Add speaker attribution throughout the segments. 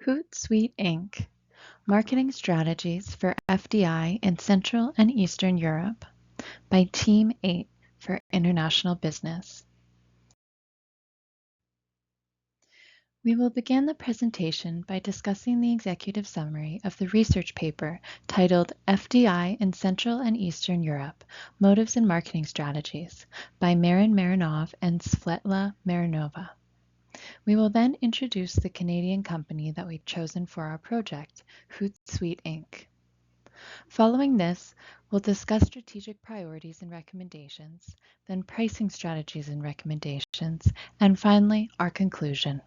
Speaker 1: Hootsuite Inc. Marketing Strategies for FDI in Central and Eastern Europe by Team 8 for International Business. We will begin the presentation by discussing the executive summary of the research paper titled FDI in Central and Eastern Europe, Motives and Marketing Strategies by Marin Marinov and Svetla Marinova. We will then introduce the Canadian company that we've chosen for our project, Hootsuite Inc. Following this, we'll discuss strategic priorities and recommendations, then pricing strategies and recommendations, and finally, our conclusion.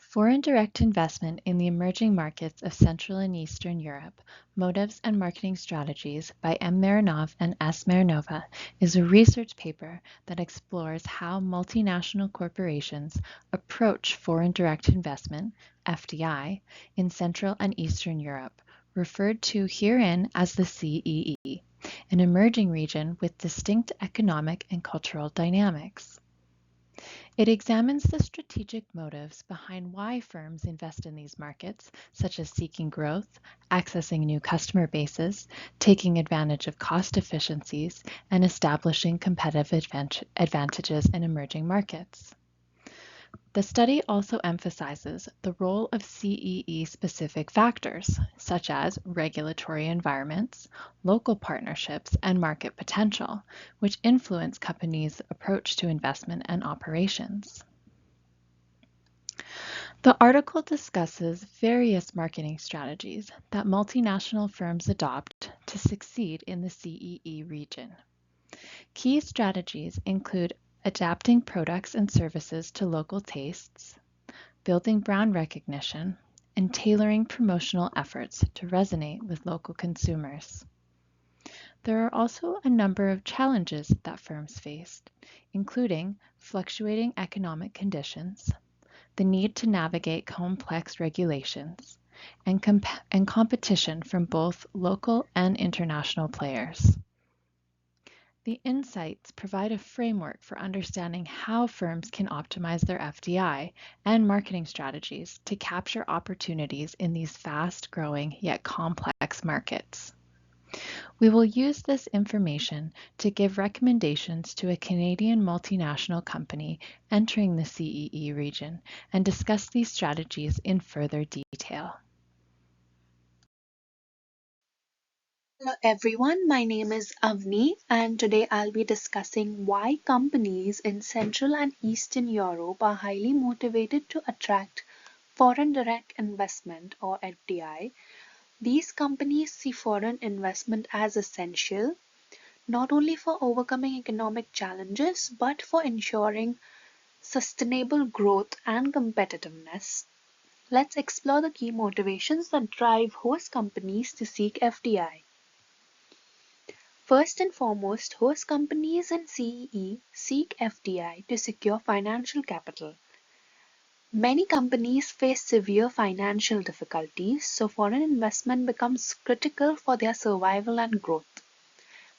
Speaker 1: Foreign direct investment in the emerging markets of Central and Eastern Europe, Motives and Marketing Strategies by M. Marinov and S. Marinova is a research paper that explores how multinational corporations approach foreign direct investment, FDI, in Central and Eastern Europe, referred to herein as the CEE, an emerging region with distinct economic and cultural dynamics. It examines the strategic motives behind why firms invest in these markets, such as seeking growth, accessing new customer bases, taking advantage of cost efficiencies, and establishing competitive advantages in emerging markets. The study also emphasizes the role of CEE-specific factors, such as regulatory environments, local partnerships, and market potential, which influence companies' approach to investment and operations. The article discusses various marketing strategies that multinational firms adopt to succeed in the CEE region. Key strategies include adapting products and services to local tastes, building brand recognition, and tailoring promotional efforts to resonate with local consumers. There are also a number of challenges that firms face, including fluctuating economic conditions, the need to navigate complex regulations, and competition from both local and international players. The insights provide a framework for understanding how firms can optimize their FDI and marketing strategies to capture opportunities in these fast-growing yet complex markets. We will use this information to give recommendations to a Canadian multinational company entering the CEE region and discuss these strategies in further detail.
Speaker 2: Hello everyone, my name is Avni and today I'll be discussing why companies in Central and Eastern Europe are highly motivated to attract foreign direct investment or FDI. These companies see foreign investment as essential, not only for overcoming economic challenges but for ensuring sustainable growth and competitiveness. Let's explore the key motivations that drive host companies to seek FDI. First and foremost, host companies in CEE seek FDI to secure financial capital. Many companies face severe financial difficulties, so foreign investment becomes critical for their survival and growth.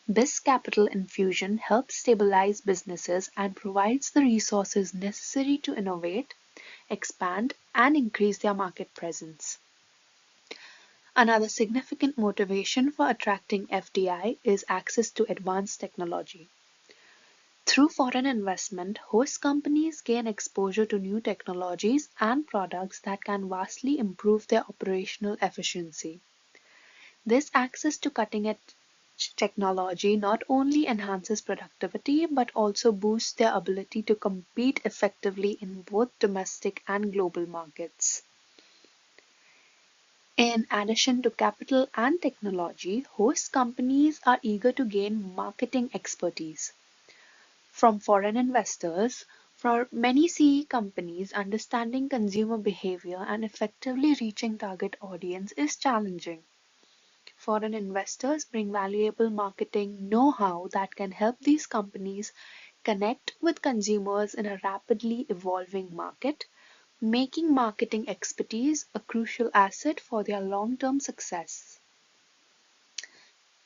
Speaker 2: This capital infusion helps stabilize businesses and provides the resources necessary to innovate, expand, and increase their market presence. Another significant motivation for attracting FDI is access to advanced technology. Through foreign investment, host companies gain exposure to new technologies and products that can vastly improve their operational efficiency. This access to cutting-edge technology not only enhances productivity but also boosts their ability to compete effectively in both domestic and global markets. In addition to capital and technology, host companies are eager to gain marketing expertise from foreign investors. For many CE companies, understanding consumer behavior and effectively reaching target audience is challenging. Foreign investors bring valuable marketing know-how that can help these companies connect with consumers in a rapidly evolving market, making marketing expertise a crucial asset for their long-term success.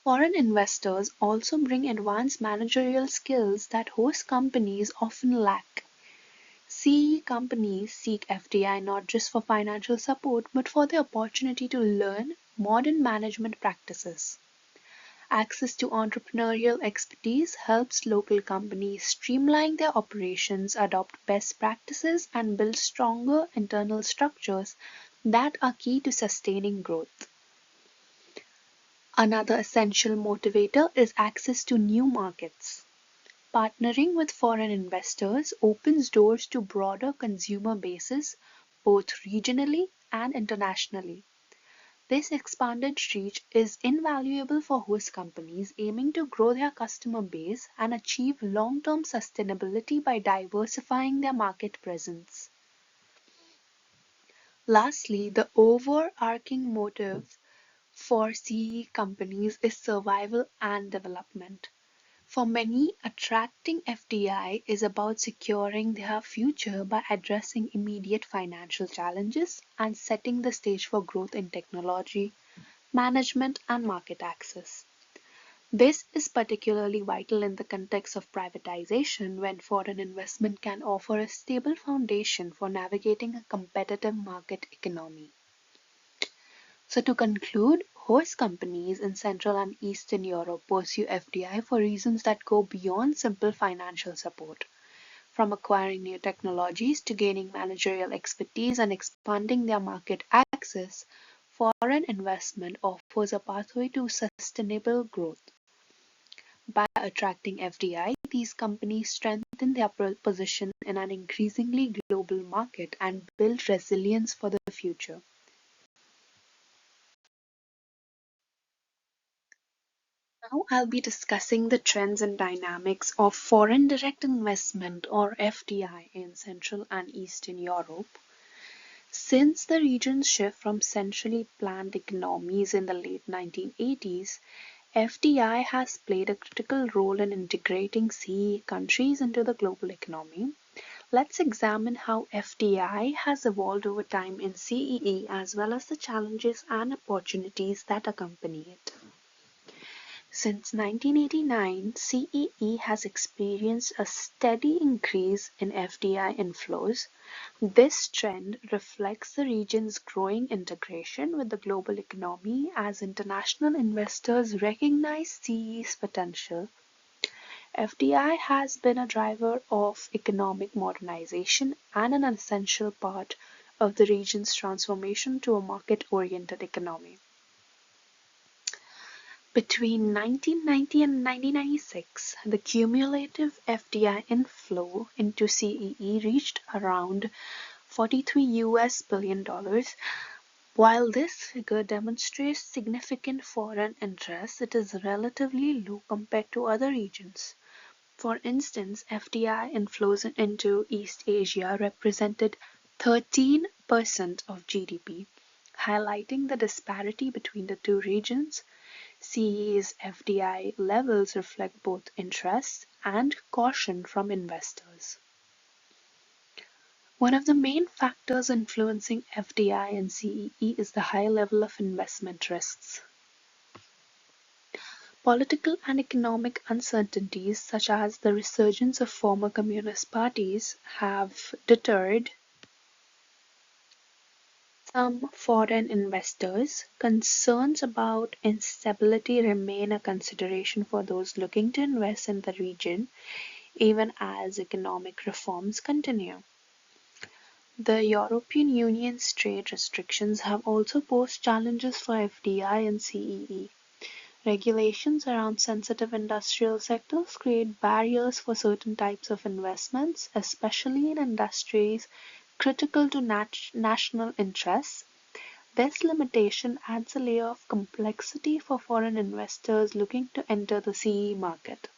Speaker 2: Foreign investors also bring advanced managerial skills that host companies often lack. CE companies seek FDI not just for financial support but for the opportunity to learn modern management practices. Access to entrepreneurial expertise helps local companies streamline their operations, adopt best practices, and build stronger internal structures that are key to sustaining growth. Another essential motivator is access to new markets. Partnering with foreign investors opens doors to broader consumer bases, both regionally and internationally. This expanded reach is invaluable for host companies aiming to grow their customer base and achieve long-term sustainability by diversifying their market presence. Lastly, the overarching motive for CE companies is survival and development. For many, attracting FDI is about securing their future by addressing immediate financial challenges and setting the stage for growth in technology, management, and market access. This is particularly vital in the context of privatization when foreign investment can offer a stable foundation for navigating a competitive market economy. So, to conclude, host companies in Central and Eastern Europe pursue FDI for reasons that go beyond simple financial support. From acquiring new technologies to gaining managerial expertise and expanding their market access, foreign investment offers a pathway to sustainable growth. By attracting FDI, these companies strengthen their position in an increasingly global market and build resilience for the future. Now I'll be discussing the trends and dynamics of foreign direct investment or FDI in Central and Eastern Europe. Since the region's shift from centrally planned economies in the late 1980s, FDI has played a critical role in integrating CE countries into the global economy. Let's examine how FDI has evolved over time in CEE as well as the challenges and opportunities that accompany it. Since 1989, CEE has experienced a steady increase in FDI inflows. This trend reflects the region's growing integration with the global economy as international investors recognize CEE's potential. FDI has been a driver of economic modernization and an essential part of the region's transformation to a market-oriented economy. Between 1990 and 1996, the cumulative FDI inflow into CEE reached around $43 billion. While this figure demonstrates significant foreign interest, it is relatively low compared to other regions. For instance, FDI inflows into East Asia represented 13% of GDP, highlighting the disparity between the two regions. CE's FDI levels reflect both interest and caution from investors. One of the main factors influencing FDI in CEE is the high level of investment risks. Political and economic uncertainties, such as the resurgence of former communist parties, have deterred some foreign investors. Concerns about instability remain a consideration for those looking to invest in the region, even as economic reforms continue. The European Union's trade restrictions have also posed challenges for FDI and CEE. Regulations around sensitive industrial sectors create barriers for certain types of investments, especially in industries critical to national interests. This limitation adds a layer of complexity for foreign investors looking to enter the CE market.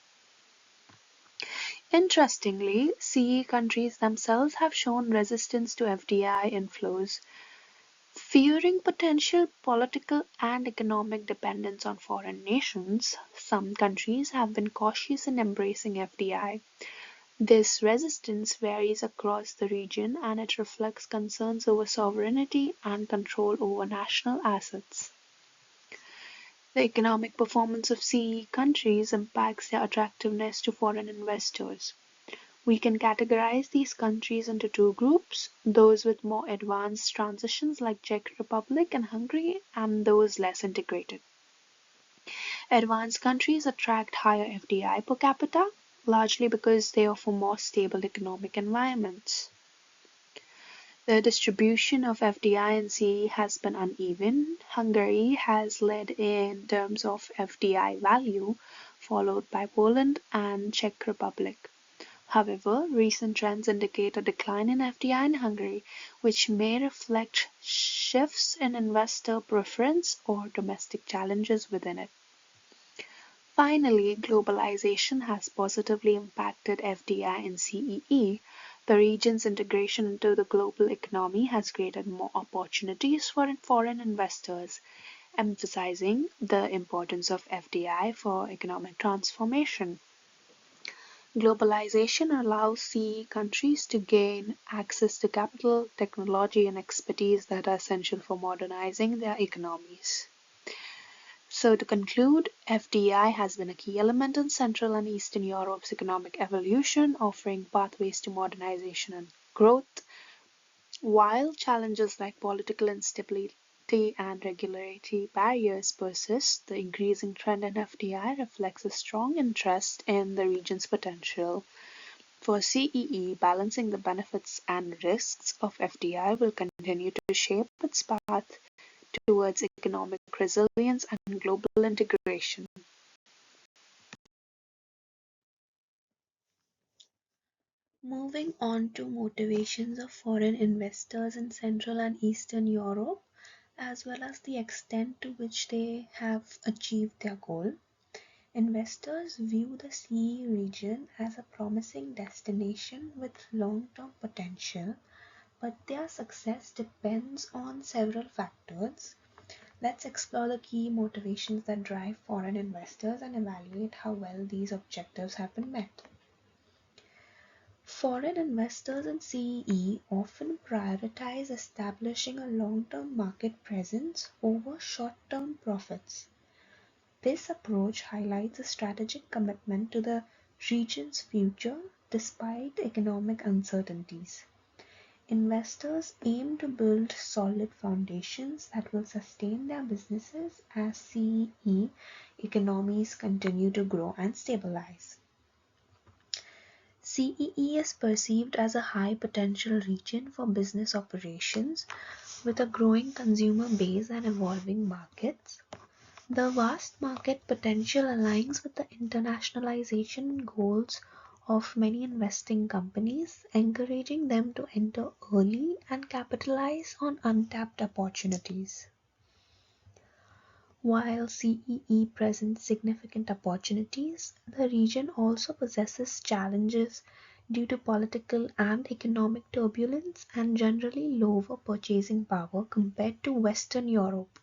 Speaker 2: Interestingly, CE countries themselves have shown resistance to FDI inflows. Fearing potential political and economic dependence on foreign nations, some countries have been cautious in embracing FDI. This resistance varies across the region and it reflects concerns over sovereignty and control over national assets. The economic performance of CE countries impacts their attractiveness to foreign investors. We can categorize these countries into two groups, those with more advanced transitions like Czech Republic and Hungary, and those less integrated. Advanced countries attract higher FDI per capita, largely because they offer more stable economic environments. The distribution of FDI in CE has been uneven. Hungary has led in terms of FDI value, followed by Poland and Czech Republic. However, recent trends indicate a decline in FDI in Hungary, which may reflect shifts in investor preference or domestic challenges within it. Finally, globalization has positively impacted FDI in CEE. The region's integration into the global economy has created more opportunities for foreign investors, emphasizing the importance of FDI for economic transformation. Globalization allows CE countries to gain access to capital, technology, and expertise that are essential for modernizing their economies. So to conclude, FDI has been a key element in Central and Eastern Europe's economic evolution, offering pathways to modernization and growth. While challenges like political instability and regulatory barriers persist, the increasing trend in FDI reflects a strong interest in the region's potential. For CEE, balancing the benefits and risks of FDI will continue to shape its path towards economic resilience and global integration. Moving on to motivations of foreign investors in Central and Eastern Europe, as well as the extent to which they have achieved their goal. Investors view the CE region as a promising destination with long-term potential, but their success depends on several factors. Let's explore the key motivations that drive foreign investors and evaluate how well these objectives have been met. Foreign investors in CEE often prioritize establishing a long-term market presence over short-term profits. This approach highlights a strategic commitment to the region's future despite economic uncertainties. Investors aim to build solid foundations that will sustain their businesses as CEE economies continue to grow and stabilize. CEE is perceived as a high potential region for business operations with a growing consumer base and evolving markets. The vast market potential aligns with the internationalization goals of many investing companies, encouraging them to enter early and capitalize on untapped opportunities. While CEE presents significant opportunities, the region also possesses challenges due to political and economic turbulence and generally lower purchasing power compared to Western Europe.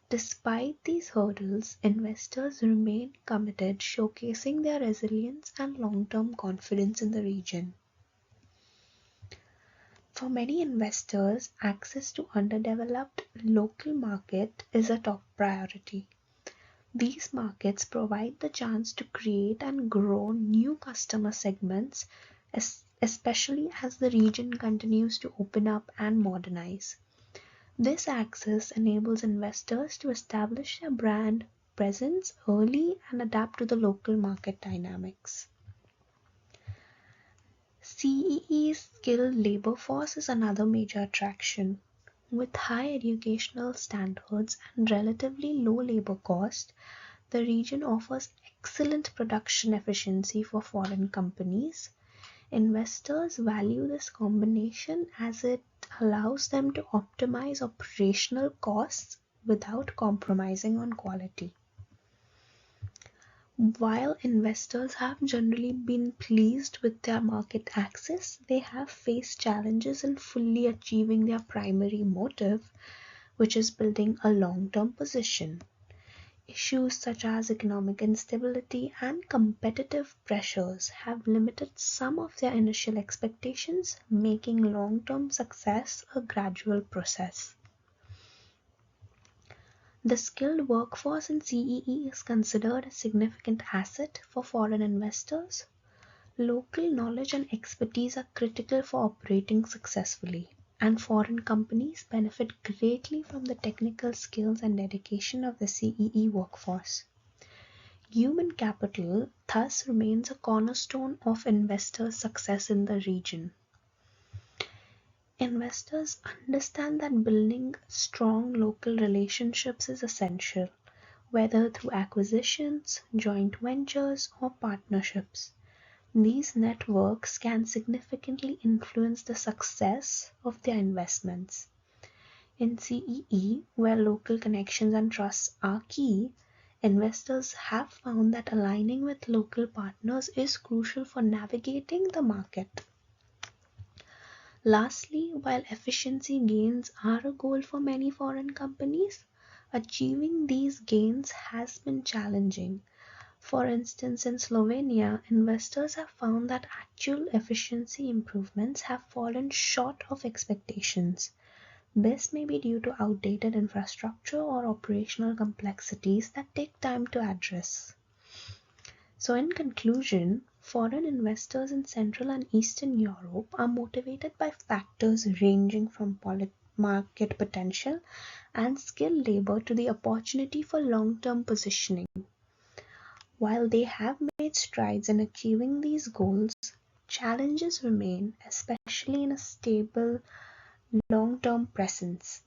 Speaker 2: Despite these hurdles, investors remain committed, showcasing their resilience and long-term confidence in the region. For many investors, access to underdeveloped local market is a top priority. These markets provide the chance to create and grow new customer segments, especially as the region continues to open up and modernize. This access enables investors to establish their brand presence early and adapt to the local market dynamics. CEE's skilled labor force is another major attraction. With high educational standards and relatively low labor cost, the region offers excellent production efficiency for foreign companies. Investors value this combination as it allows them to optimize operational costs without compromising on quality. While investors have generally been pleased with their market access, they have faced challenges in fully achieving their primary motive, which is building a long-term position. Issues such as economic instability and competitive pressures have limited some of their initial expectations, making long-term success a gradual process. The skilled workforce in CEE is considered a significant asset for foreign investors. Local knowledge and expertise are critical for operating successfully, and foreign companies benefit greatly from the technical skills and dedication of the CEE workforce. Human capital thus remains a cornerstone of investors' success in the region. Investors understand that building strong local relationships is essential, whether through acquisitions, joint ventures, or partnerships. These networks can significantly influence the success of their investments. In CEE, where local connections and trusts are key, investors have found that aligning with local partners is crucial for navigating the market. Lastly, while efficiency gains are a goal for many foreign companies, achieving these gains has been challenging. For instance, in Slovenia, investors have found that actual efficiency improvements have fallen short of expectations. This may be due to outdated infrastructure or operational complexities that take time to address. So, in conclusion, foreign investors in Central and Eastern Europe are motivated by factors ranging from market potential and skilled labor to the opportunity for long-term positioning. While they have made strides in achieving these goals, challenges remain, especially in a stable long-term presence.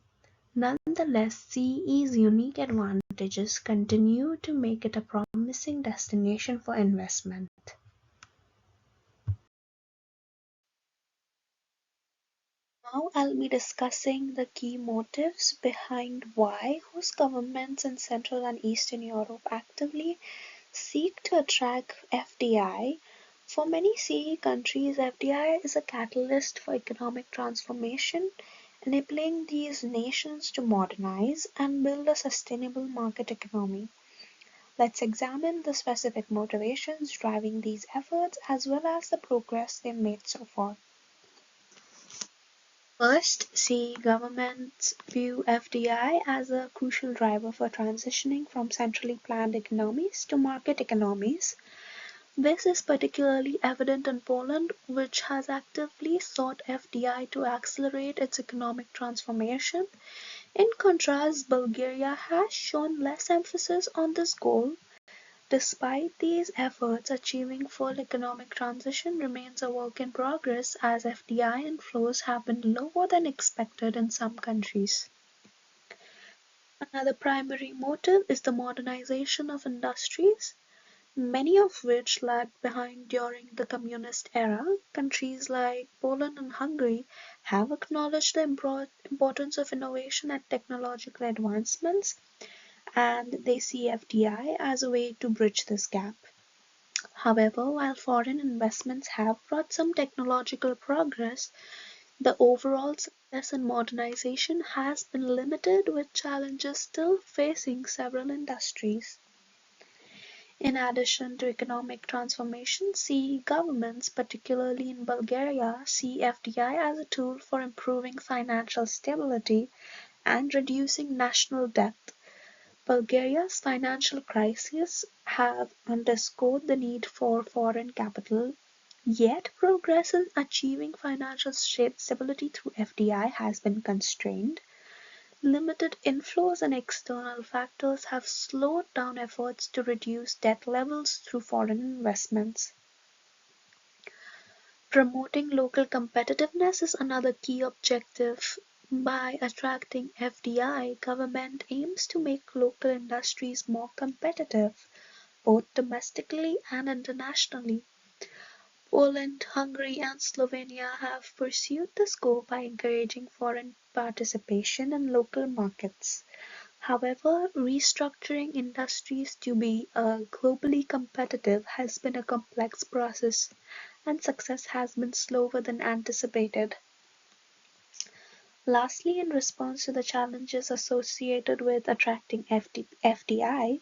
Speaker 2: Nonetheless, CE's unique advantages continue to make it a promising destination for investment. Now I'll be discussing the key motives behind why host governments in Central and Eastern Europe actively seek to attract FDI. For many CE countries, FDI is a catalyst for economic transformation, enabling these nations to modernize and build a sustainable market economy. Let's examine the specific motivations driving these efforts as well as the progress they've made so far. First, CE governments view FDI as a crucial driver for transitioning from centrally planned economies to market economies. This is particularly evident in Poland, which has actively sought FDI to accelerate its economic transformation. In contrast, Bulgaria has shown less emphasis on this goal. Despite these efforts, achieving full economic transition remains a work in progress as FDI inflows have been lower than expected in some countries. Another primary motive is the modernization of industries, many of which lagged behind during the communist era. Countries like Poland and Hungary have acknowledged the importance of innovation and technological advancements, and they see FDI as a way to bridge this gap. However, while foreign investments have brought some technological progress, the overall success in modernization has been limited, with challenges still facing several industries. In addition to economic transformation, CE governments, particularly in Bulgaria, see FDI as a tool for improving financial stability and reducing national debt. Bulgaria's financial crises have underscored the need for foreign capital, yet progress in achieving financial stability through FDI has been constrained. Limited inflows and external factors have slowed down efforts to reduce debt levels through foreign investments. Promoting local competitiveness is another key objective. By attracting FDI, government aims to make local industries more competitive, both domestically and internationally. Poland, Hungary, and Slovenia have pursued this goal by encouraging foreign participation in local markets. However, restructuring industries to be globally competitive has been a complex process, and success has been slower than anticipated. Lastly, in response to the challenges associated with attracting FDI,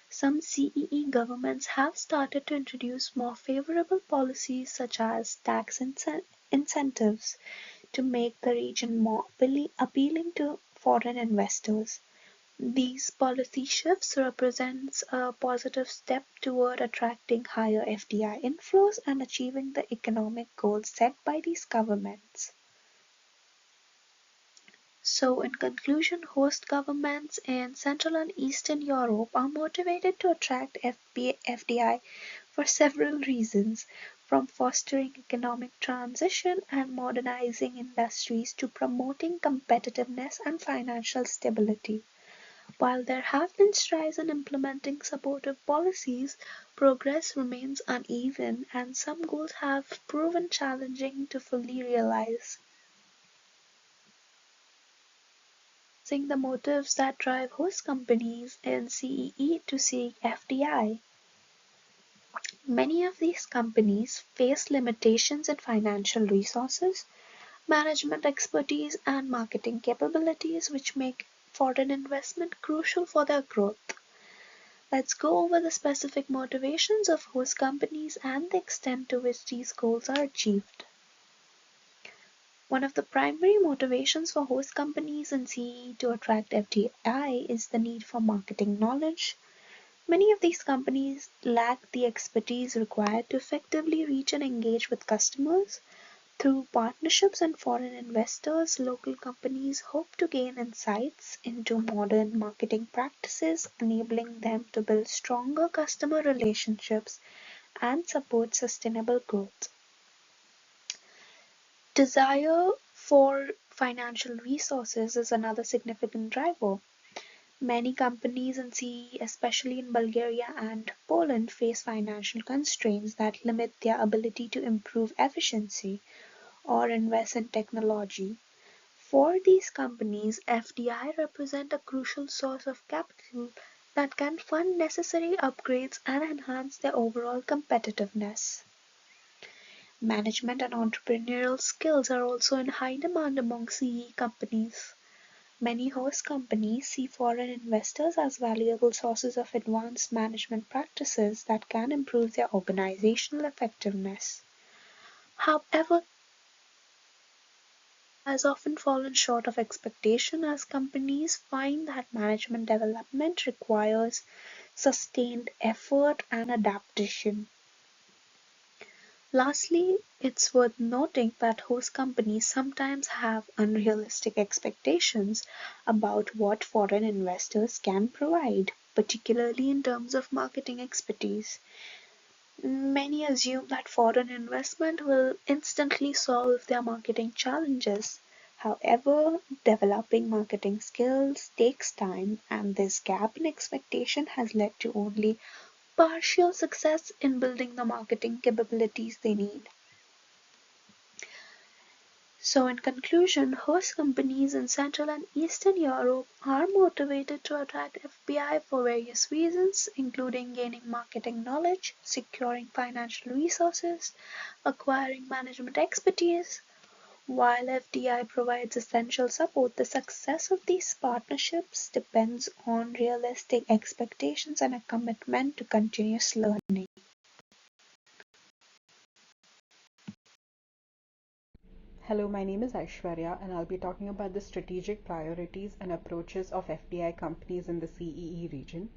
Speaker 2: some CEE governments have started to introduce more favorable policies such as tax incentives to make the region more appealing to foreign investors. These policy shifts represents a positive step toward attracting higher FDI inflows and achieving the economic goals set by these governments. So, in conclusion, host governments in Central and Eastern Europe are motivated to attract FDI for several reasons, from fostering economic transition and modernizing industries to promoting competitiveness and financial stability. While there have been strides in implementing supportive policies, progress remains uneven and some goals have proven challenging to fully realize. Seeing the motives that drive host companies in CEE to seek FDI. Many of these companies face limitations in financial resources, management expertise, and marketing capabilities, which make foreign investment crucial for their growth. Let's go over the specific motivations of host companies and the extent to which these goals are achieved. One of the primary motivations for host companies in CE to attract FDI is the need for marketing knowledge. Many of these companies lack the expertise required to effectively reach and engage with customers. Through partnerships and foreign investors, local companies hope to gain insights into modern marketing practices, enabling them to build stronger customer relationships and support sustainable growth. Desire for financial resources is another significant driver. Many companies in CE, especially in Bulgaria and Poland, face financial constraints that limit their ability to improve efficiency or invest in technology. For these companies, FDI represent a crucial source of capital that can fund necessary upgrades and enhance their overall competitiveness. Management and entrepreneurial skills are also in high demand among CE companies. Many host companies see foreign investors as valuable sources of advanced management practices that can improve their organizational effectiveness. However, has often fallen short of expectation as companies find that management development requires sustained effort and adaptation. Lastly, it's worth noting that host companies sometimes have unrealistic expectations about what foreign investors can provide, particularly in terms of marketing expertise. Many assume that foreign investment will instantly solve their marketing challenges. However, developing marketing skills takes time, and this gap in expectation has led to only partial success in building the marketing capabilities they need. So, in conclusion, host companies in Central and Eastern Europe are motivated to attract FPI for various reasons, including gaining marketing knowledge, securing financial resources, acquiring management expertise. While FDI provides essential support, the success of these partnerships depends on realistic expectations and a commitment to continuous learning.
Speaker 3: Hello, my name is Aishwarya, and I'll be talking about the strategic priorities and approaches of FDI companies in the CEE region.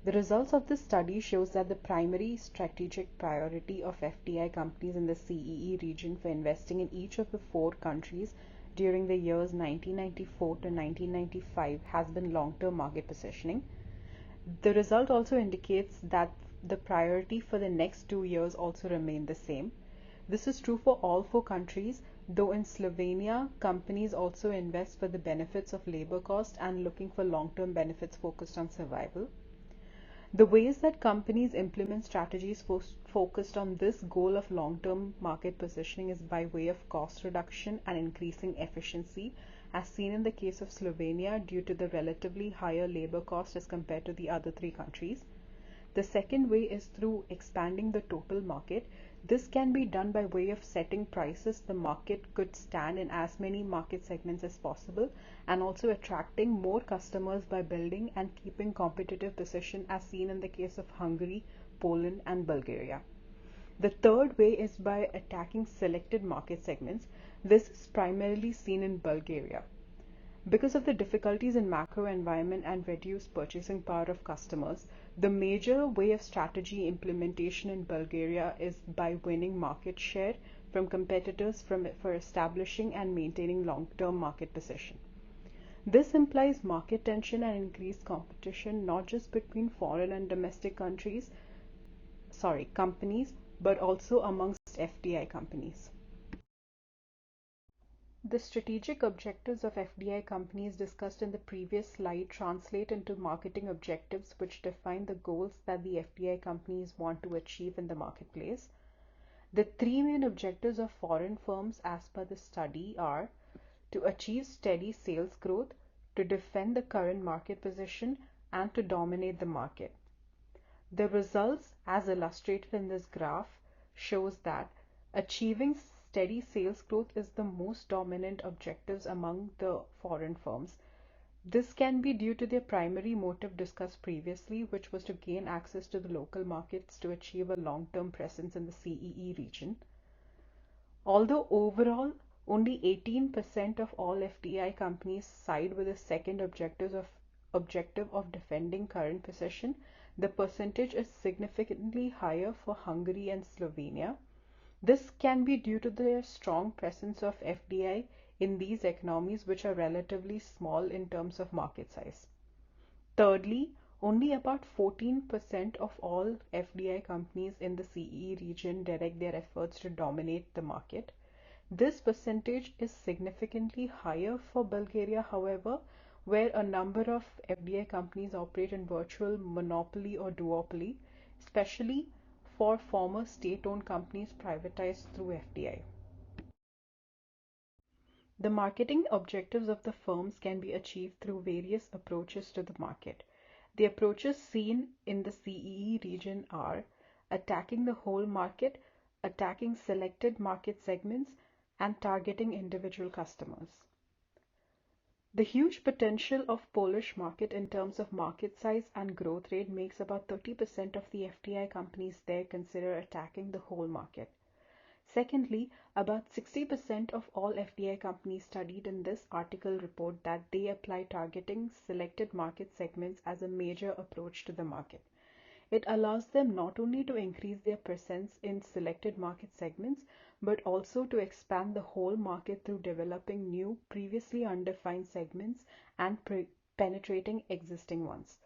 Speaker 3: The results of this study shows that the primary strategic priority of FDI companies in the CEE region for investing in each of the four countries during the years 1994 to 1995 has been long-term market positioning. The result also indicates that the priority for the next 2 years also remain the same. This is true for all four countries, though in Slovenia, companies also invest for the benefits of labor cost and looking for long-term benefits focused on survival. The ways that companies implement strategies focused on this goal of long-term market positioning is by way of cost reduction and increasing efficiency, as seen in the case of Slovenia due to the relatively higher labor cost as compared to the other three countries. The second way is through expanding the total market. This can be done by way of setting prices the market could stand in as many market segments as possible, and also attracting more customers by building and keeping competitive position as seen in the case of Hungary, Poland and Bulgaria. The third way is by attacking selected market segments. This is primarily seen in Bulgaria. Because of the difficulties in macro environment and reduced purchasing power of customers, the major way of strategy implementation in Bulgaria is by winning market share from competitors for establishing and maintaining long-term market position. This implies market tension and increased competition not just between foreign and domestic companies, but also amongst FDI companies. The strategic objectives of FDI companies discussed in the previous slide translate into marketing objectives which define the goals that the FDI companies want to achieve in the marketplace. The three main objectives of foreign firms as per the study are to achieve steady sales growth, to defend the current market position, and to dominate the market. The results, as illustrated in this graph, shows that achieving steady sales growth is the most dominant objectives among the foreign firms. This can be due to their primary motive discussed previously, which was to gain access to the local markets to achieve a long-term presence in the CEE region. Although overall, only 18% of all FDI companies side with the second objective of defending current position, the percentage is significantly higher for Hungary and Slovenia. This can be due to the strong presence of FDI in these economies, which are relatively small in terms of market size. Thirdly, only about 14% of all FDI companies in the CEE region direct their efforts to dominate the market. This percentage is significantly higher for Bulgaria, however, where a number of FDI companies operate in virtual monopoly or duopoly, especially for former state-owned companies privatized through FDI. The marketing objectives of the firms can be achieved through various approaches to the market. The approaches seen in the CEE region are attacking the whole market, attacking selected market segments, and targeting individual customers. The huge potential of Polish market in terms of market size and growth rate makes about 30% of the FDI companies there consider attacking the whole market. Secondly, about 60% of all FDI companies studied in this article report that they apply targeting selected market segments as a major approach to the market. It allows them not only to increase their presence in selected market segments, but also to expand the whole market through developing new, previously undefined segments and penetrating existing ones.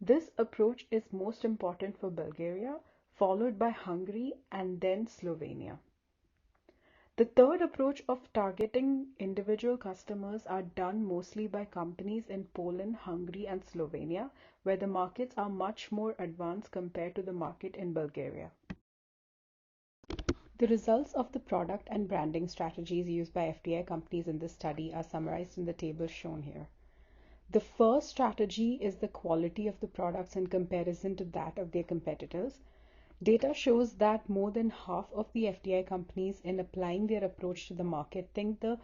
Speaker 3: This approach is most important for Bulgaria, followed by Hungary and then Slovenia. The third approach of targeting individual customers are done mostly by companies in Poland, Hungary, and Slovenia, where the markets are much more advanced compared to the market in Bulgaria. The results of the product and branding strategies used by FDI companies in this study are summarized in the table shown here. The first strategy is the quality of the products in comparison to that of their competitors. Data shows that more than half of the FDI companies, in applying their approach to the market, think the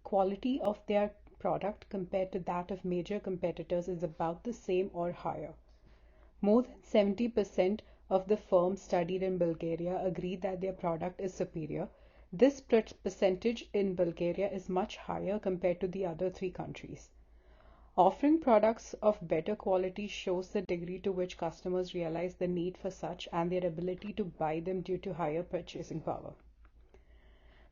Speaker 3: quality of their product compared to that of major competitors is about the same or higher. More than 70% of the firms studied in Bulgaria agree that their product is superior. This percentage in Bulgaria is much higher compared to the other three countries. Offering products of better quality shows the degree to which customers realize the need for such and their ability to buy them due to higher purchasing power.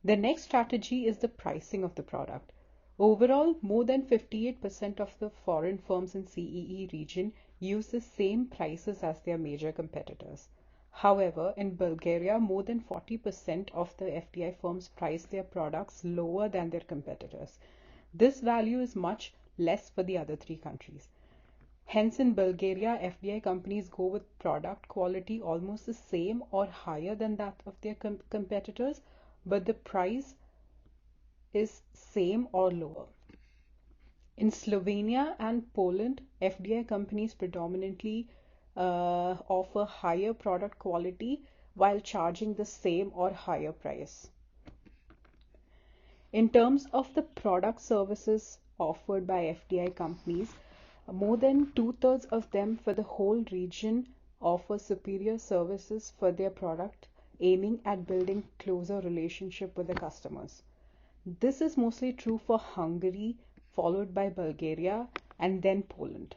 Speaker 3: The next strategy is the pricing of the product. Overall, more than 58% of the foreign firms in CEE region use the same prices as their major competitors. However, in Bulgaria, more than 40% of the FDI firms price their products lower than their competitors. This value is much less for the other three countries. Hence, in Bulgaria, FDI companies go with product quality almost the same or higher than that of their competitors, but the price is same or lower. In Slovenia and Poland, FDI companies predominantly offer higher product quality while charging the same or higher price. In terms of the product services offered by FDI companies, more than two-thirds of them for the whole region offer superior services for their product, aiming at building closer relationship with the customers. This is mostly true for Hungary, followed by Bulgaria, and then Poland.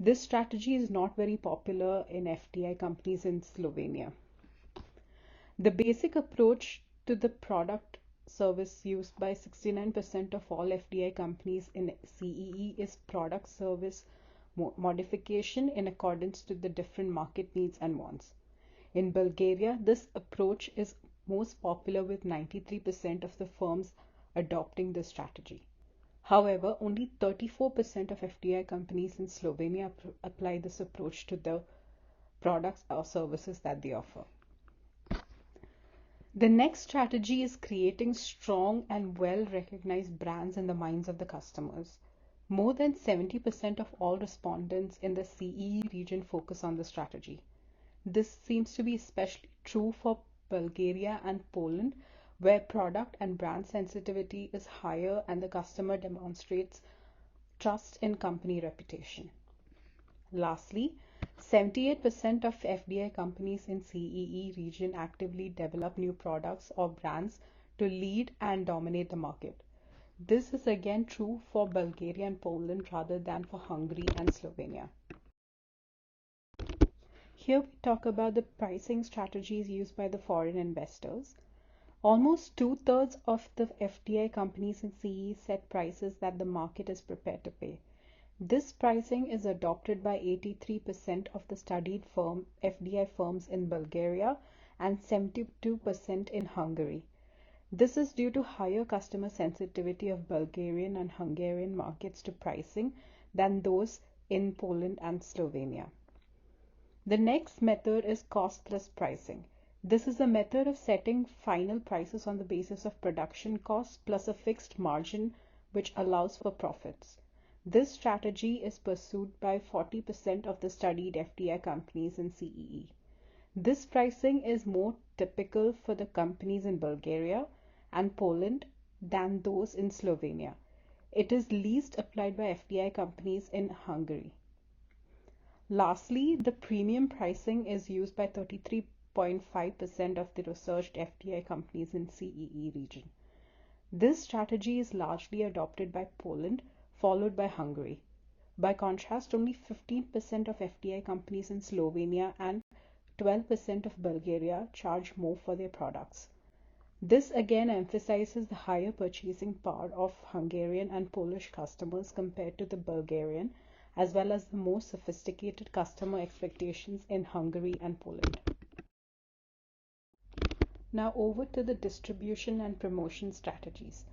Speaker 3: This strategy is not very popular in FDI companies in Slovenia. The basic approach to the product service used by 69% of all FDI companies in CEE is product service modification in accordance to the different market needs and wants. In Bulgaria, this approach is most popular with 93% of the firms adopting this strategy. However, only 34% of FDI companies in Slovenia apply this approach to the products or services that they offer. The next strategy is creating strong and well-recognized brands in the minds of the customers. More than 70% of all respondents in the CEE region focus on the strategy. This seems to be especially true for Bulgaria and Poland, where product and brand sensitivity is higher and the customer demonstrates trust in company reputation. Lastly, 78% of FDI companies in CEE region actively develop new products or brands to lead and dominate the market. This is again true for Bulgaria and Poland rather than for Hungary and Slovenia. Here we talk about the pricing strategies used by the foreign investors. Almost two-thirds of the FDI companies in CEE set prices that the market is prepared to pay. This pricing is adopted by 83% of the studied FDI firms in Bulgaria and 72% in Hungary. This is due to higher customer sensitivity of Bulgarian and Hungarian markets to pricing than those in Poland and Slovenia. The next method is cost plus pricing. This is a method of setting final prices on the basis of production costs plus a fixed margin which allows for profits. This strategy is pursued by 40% of the studied FDI companies in CEE. This pricing is more typical for the companies in Bulgaria and Poland than those in Slovenia. It is least applied by FDI companies in Hungary. Lastly, the premium pricing is used by 33.5% of the researched FDI companies in CEE region. This strategy is largely adopted by Poland, followed by Hungary. By contrast, only 15% of FDI companies in Slovenia and 12% of Bulgaria charge more for their products. This again emphasizes the higher purchasing power of Hungarian and Polish customers compared to the Bulgarian, as well as the more sophisticated customer expectations in Hungary and Poland. Now over to the distribution and promotion strategies.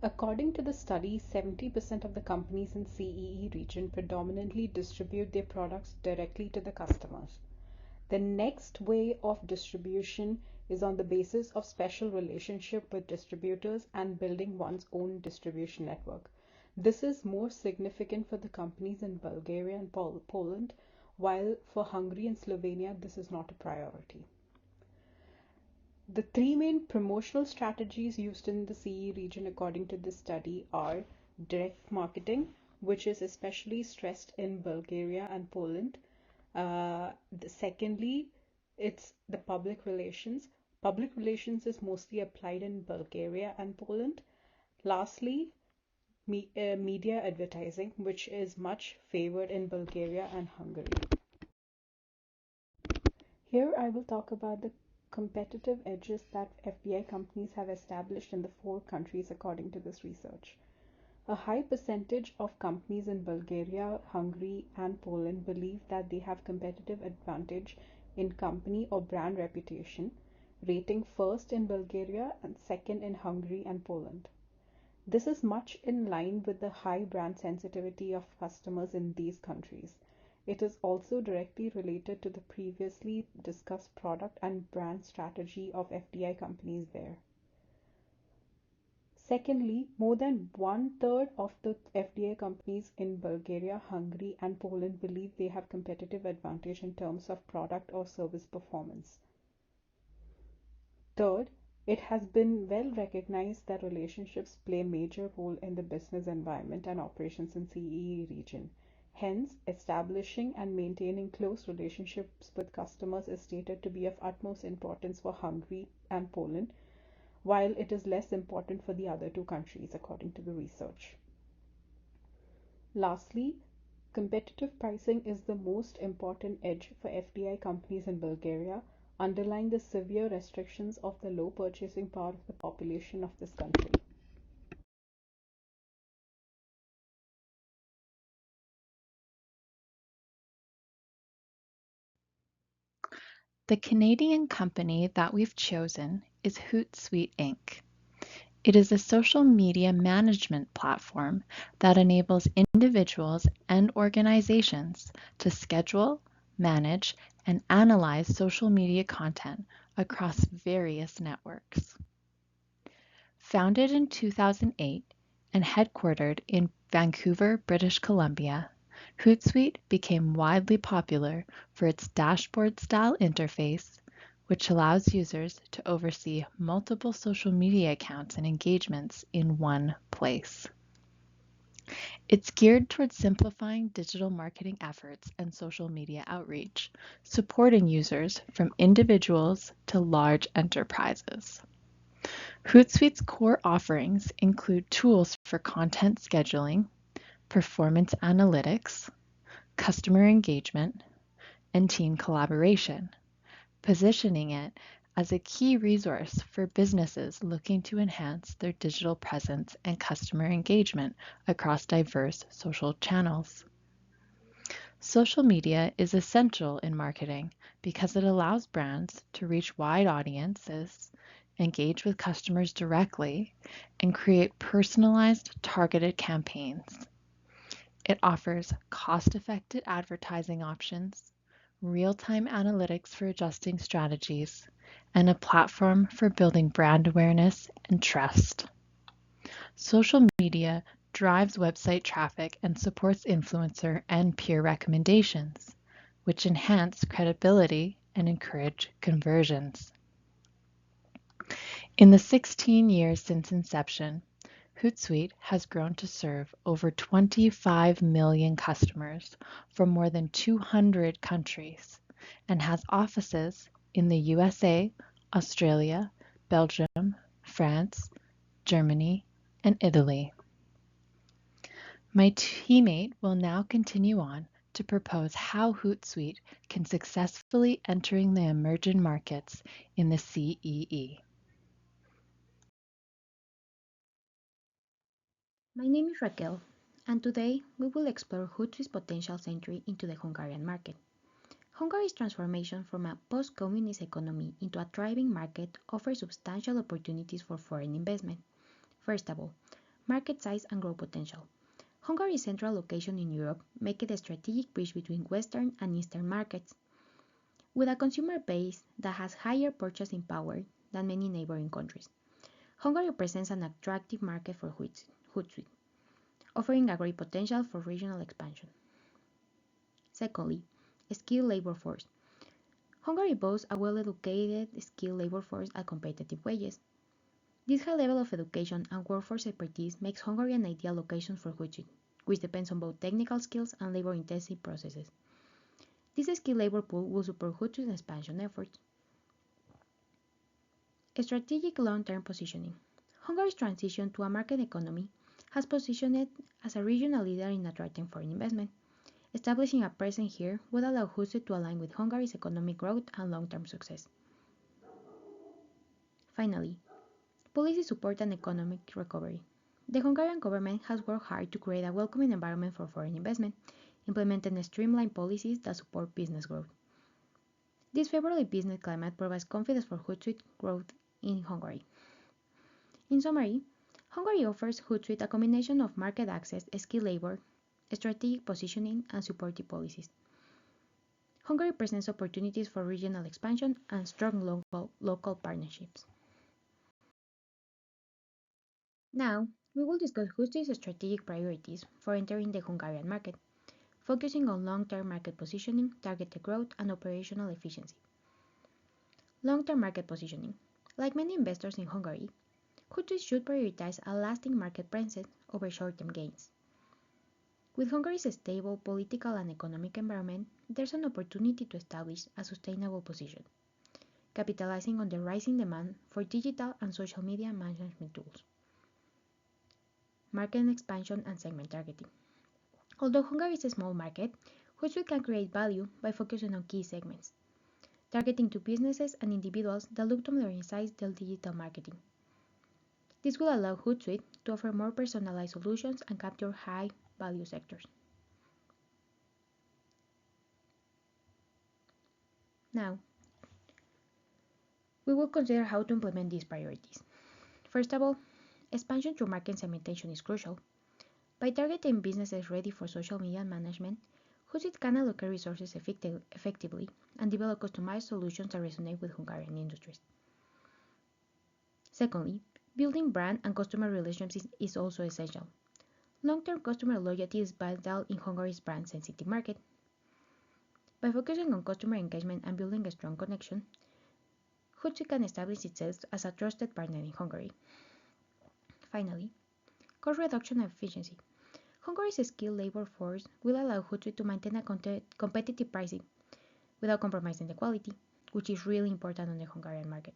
Speaker 3: According to the study, 70% of the companies in CEE region predominantly distribute their products directly to the customers. The next way of distribution is on the basis of special relationship with distributors and building one's own distribution network. This is more significant for the companies in Bulgaria and Poland, while for Hungary and Slovenia this is not a priority. The three main promotional strategies used in the CE region according to this study are direct marketing, which is especially stressed in Bulgaria and Poland. Secondly, it's the public relations. Public relations is mostly applied in Bulgaria and Poland. Lastly, media advertising, which is much favored in Bulgaria and Hungary. Here I will talk about the competitive edges that FDI companies have established in the 4 countries according to this research. A high percentage of companies in Bulgaria, Hungary, and Poland believe that they have competitive advantage in company or brand reputation, rating first in Bulgaria and second in Hungary and Poland. This is much in line with the high brand sensitivity of customers in these countries. It is also directly related to the previously discussed product and brand strategy of FDI companies there. Secondly, more than 1/3 of the FDI companies in Bulgaria, Hungary, and Poland believe they have competitive advantage in terms of product or service performance. Third, it has been well recognized that relationships play a major role in the business environment and operations in CEE region. Hence, establishing and maintaining close relationships with customers is stated to be of utmost importance for Hungary and Poland, while it is less important for the other 2 countries, according to the research. Lastly, competitive pricing is the most important edge for FDI companies in Bulgaria, underlying the severe restrictions of the low purchasing power of the population of this country.
Speaker 1: The Canadian company that we've chosen is Hootsuite Inc. It is a social media management platform that enables individuals and organizations to schedule, manage, and analyze social media content across various networks. Founded in 2008 and headquartered in Vancouver, British Columbia, Hootsuite became widely popular for its dashboard-style interface, which allows users to oversee multiple social media accounts and engagements in one place. It's geared towards simplifying digital marketing efforts and social media outreach, supporting users from individuals to large enterprises. Hootsuite's core offerings include tools for content scheduling, performance analytics, customer engagement, and team collaboration, positioning it as a key resource for businesses looking to enhance their digital presence and customer engagement across diverse social channels. Social media is essential in marketing because it allows brands to reach wide audiences, engage with customers directly, and create personalized, targeted campaigns. It offers cost-effective advertising options, real-time analytics for adjusting strategies, and a platform for building brand awareness and trust. Social media drives website traffic and supports influencer and peer recommendations, which enhance credibility and encourage conversions. In the 16 years since inception, Hootsuite has grown to serve over 25 million customers from more than 200 countries and has offices in the USA, Australia, Belgium, France, Germany, and Italy. My teammate will now continue on to propose how Hootsuite can successfully entering the emerging markets in the CEE.
Speaker 4: My name is Raquel, and today we will explore Hootsuite's potential entry into the Hungarian market. Hungary's transformation from a post-communist economy into a thriving market offers substantial opportunities for foreign investment. First of all, market size and growth potential. Hungary's central location in Europe makes it a strategic bridge between Western and Eastern markets. With a consumer base that has higher purchasing power than many neighboring countries, Hungary presents an attractive market for Hootsuite, offering a great potential for regional expansion. Secondly, skilled labor force. Hungary boasts a well-educated, skilled labor force at competitive wages. This high level of education and workforce expertise makes Hungary an ideal location for Hootsuite, which depends on both technical skills and labor-intensive processes. This skilled labor pool will support Hootsuite's expansion efforts. Strategic long-term positioning. Hungary's transition to a market economy has positioned it as a regional leader in attracting foreign investment. Establishing a presence here would allow Hootsuite to align with Hungary's economic growth and long-term success. Finally, policy support and economic recovery. The Hungarian government has worked hard to create a welcoming environment for foreign investment, implementing streamlined policies that support business growth. This favorable business climate provides confidence for Hootsuite growth in Hungary. In summary, Hungary offers Hootsuite a combination of market access, skilled labor, strategic positioning, and supportive policies. Hungary presents opportunities for regional expansion and strong local partnerships. Now, we will discuss Hootsuite's strategic priorities for entering the Hungarian market, focusing on long-term market positioning, targeted growth, and operational efficiency. Long-term market positioning. Like many investors in Hungary, Hootsuite should prioritize a lasting market presence over short-term gains. With Hungary's stable political and economic environment, there's an opportunity to establish a sustainable position, capitalizing on the rising demand for digital and social media management tools. Market expansion and segment targeting. Although Hungary is a small market, Hootsuite can create value by focusing on key segments, targeting to businesses and individuals that look to modernize their digital marketing. This will allow Hootsuite to offer more personalized solutions and capture high-value sectors. Now, we will consider how to implement these priorities. First of all, expansion through market segmentation is crucial. By targeting businesses ready for social media management, Hootsuite can allocate resources effectively and develop customized solutions that resonate with Hungarian industries. Secondly, building brand and customer relationships is also essential. Long-term customer loyalty is vital in Hungary's brand-sensitive market. By focusing on customer engagement and building a strong connection, Hootsuite can establish itself as a trusted partner in Hungary. Finally, cost reduction and efficiency. Hungary's skilled labor force will allow Hootsuite to maintain a competitive pricing without compromising the quality, which is really important on the Hungarian market.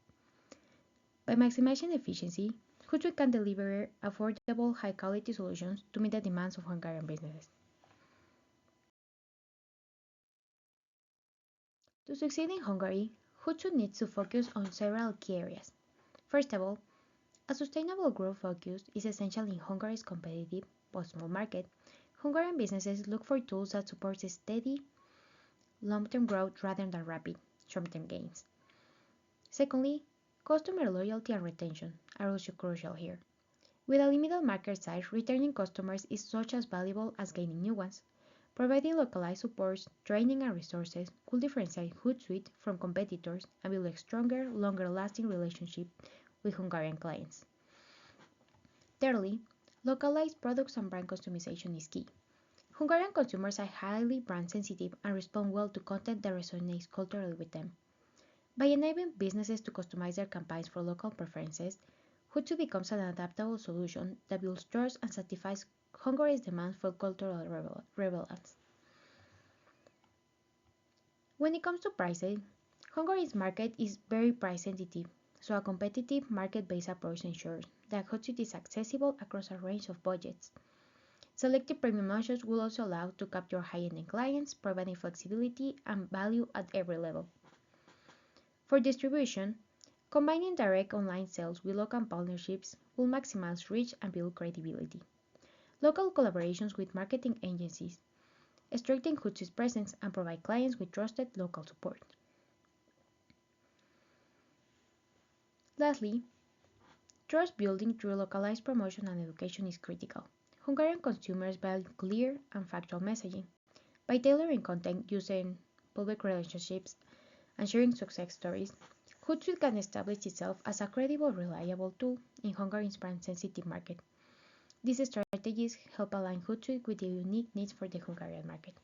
Speaker 4: By maximizing efficiency, Hootsuite can deliver affordable, high-quality solutions to meet the demands of Hungarian businesses. To succeed in Hungary, Hootsuite needs to focus on several key areas. First of all, a sustainable growth focus is essential in Hungary's competitive but small market. Hungarian businesses look for tools that support steady, long-term growth rather than rapid, short-term gains. Secondly, customer loyalty and retention are also crucial here. With a limited market size, returning customers is just as valuable as gaining new ones. Providing localized support, training, and resources could differentiate Hootsuite from competitors and build a stronger, longer-lasting relationship with Hungarian clients. Thirdly, localized products and brand customization is key. Hungarian consumers are highly brand sensitive and respond well to content that resonates culturally with them. By enabling businesses to customize their campaigns for local preferences, Hootsuite becomes an adaptable solution that builds trust and satisfies Hungary's demand for cultural relevance. When it comes to pricing, Hungary's market is very price sensitive, so a competitive market-based approach ensures that Hootsuite is accessible across a range of budgets. Selective premium options will also allow to capture high-end clients, providing flexibility and value at every level. For distribution, combining direct online sales with local partnerships will maximize reach and build credibility. Local collaborations with marketing agencies strengthen Hootsuite's presence and provide clients with trusted local support. Lastly, trust building through localized promotion and education is critical. Hungarian consumers value clear and factual messaging. By tailoring content using public relationships and sharing success stories, Hootsuite can establish itself as a credible, reliable tool in Hungary's brand-sensitive market. These strategies help align Hootsuite with the unique needs for the Hungarian market.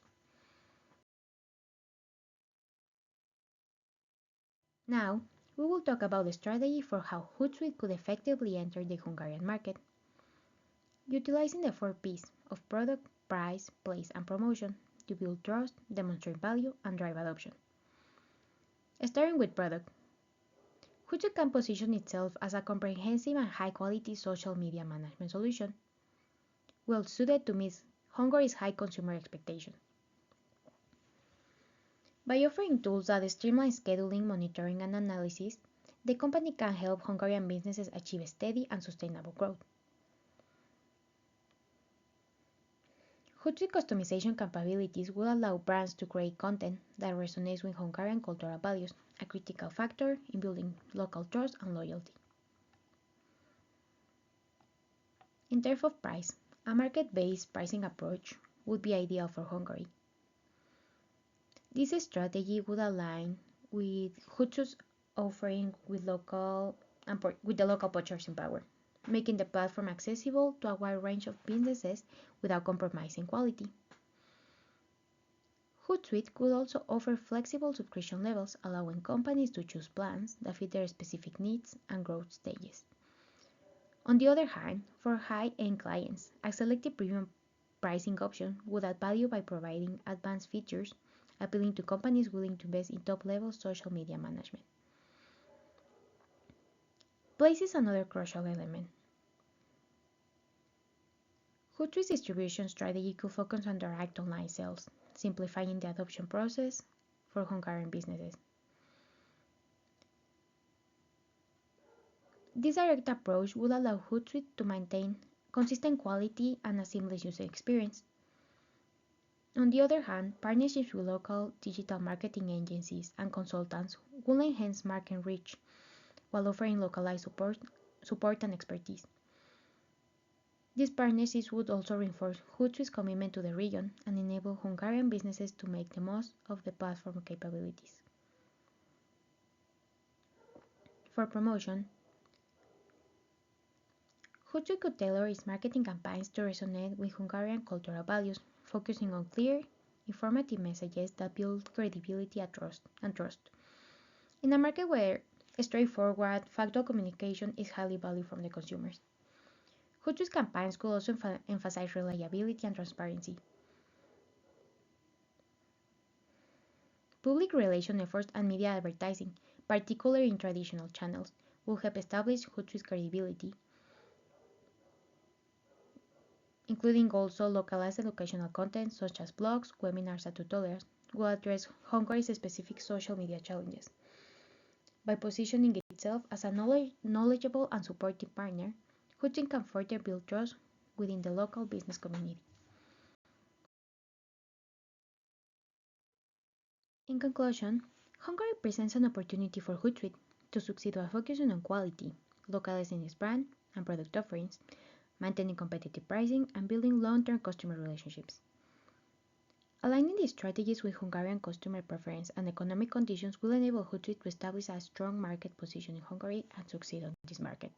Speaker 4: Now, we will talk about the strategy for how Hootsuite could effectively enter the Hungarian market. Utilizing the 4 Ps of product, price, place, and promotion to build trust, demonstrate value, and drive adoption. Starting with product, Hootsuite can position itself as a comprehensive and high-quality social media management solution, well suited to meet Hungary's high consumer expectations. By offering tools that streamline scheduling, monitoring, and analysis, the company can help Hungarian businesses achieve steady and sustainable growth. Hootsuite customization capabilities will allow brands to create content that resonates with Hungarian cultural values, a critical factor in building local trust and loyalty. In terms of price, a market-based pricing approach would be ideal for Hungary. This strategy would align with Hootsuite's offering with the local purchasing power, making the platform accessible to a wide range of businesses without compromising quality. Hootsuite could also offer flexible subscription levels, allowing companies to choose plans that fit their specific needs and growth stages. On the other hand, for high-end clients, a selective premium pricing option would add value by providing advanced features, appealing to companies willing to invest in top-level social media management. Place is another crucial element. Hootsuite's distribution strategy could focus on direct online sales, simplifying the adoption process for Hungarian businesses. This direct approach would allow Hootsuite to maintain consistent quality and a seamless user experience. On the other hand, partnerships with local digital marketing agencies and consultants will enhance market reach while offering localized support and expertise. These partnerships would also reinforce Hootsuite's commitment to the region and enable Hungarian businesses to make the most of the platform capabilities. For promotion, Hootsuite could tailor its marketing campaigns to resonate with Hungarian cultural values, focusing on clear, informative messages that build credibility and trust. In a market where straightforward, factual communication is highly valued from the consumers. Hootsuite campaigns could also emphasize reliability and transparency. Public relation efforts and media advertising, particularly in traditional channels, will help establish Hootsuite's credibility, including also localized educational content such as blogs, webinars, and tutorials, will address Hungary's specific social media challenges. By positioning itself as a knowledgeable and supportive partner, Hootsuite can further build trust within the local business community. In conclusion, Hungary presents an opportunity for Hootsuite to succeed by focusing on quality, localizing its brand and product offerings, maintaining competitive pricing, and building long-term customer relationships. Aligning these strategies with Hungarian customer preference and economic conditions will enable Hootsuite to establish a strong market position in Hungary and succeed on this market.